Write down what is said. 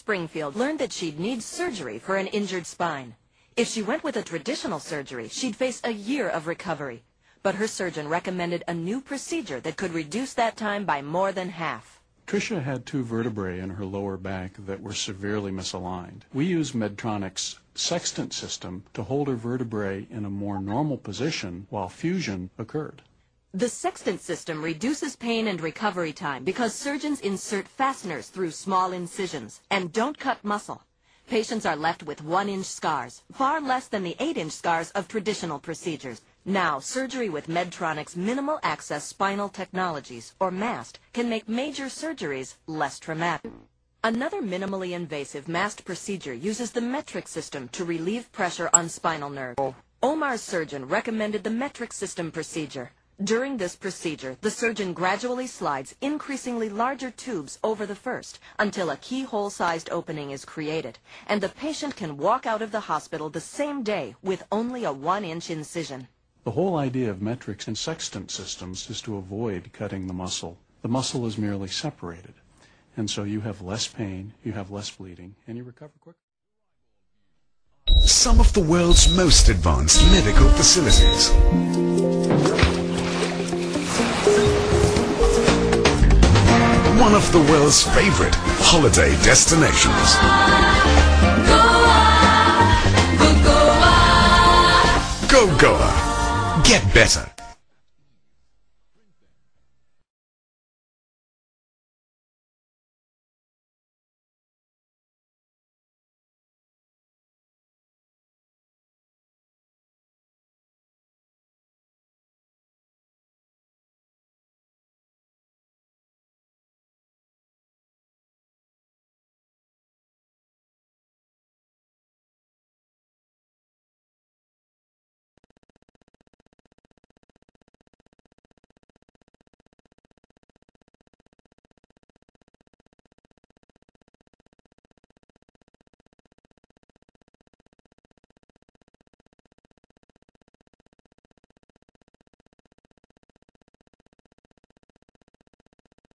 Springfield learned that she'd need surgery for an injured spine. If she went with a traditional surgery, she'd face a year of recovery. But her surgeon recommended a new procedure that could reduce that time by more than half. Tricia had 2 vertebrae in her lower back that were severely misaligned. We used Medtronic's sextant system to hold her vertebrae in a more normal position while fusion occurred. The sextant system reduces pain and recovery time because surgeons insert fasteners through small incisions and don't cut muscle. Patients are left with 1-inch scars, far less than the 8-inch scars of traditional procedures. Now, surgery with Medtronic's Minimal Access Spinal Technologies, or MAST, can make major surgeries less traumatic. Another minimally invasive MAST procedure uses the metric system to relieve pressure on spinal nerves. Omar's surgeon recommended the metric system procedure. During this procedure, the surgeon gradually slides increasingly larger tubes over the first until a keyhole-sized opening is created, and the patient can walk out of the hospital the same day with only a 1-inch incision. The whole idea of metrics and sextant systems is to avoid cutting the muscle. The muscle is merely separated, and so you have less pain, you have less bleeding, and you recover quicker. Some of the world's most advanced medical facilities. One of the world's favorite holiday destinations. Goa! Go Goa! Get better.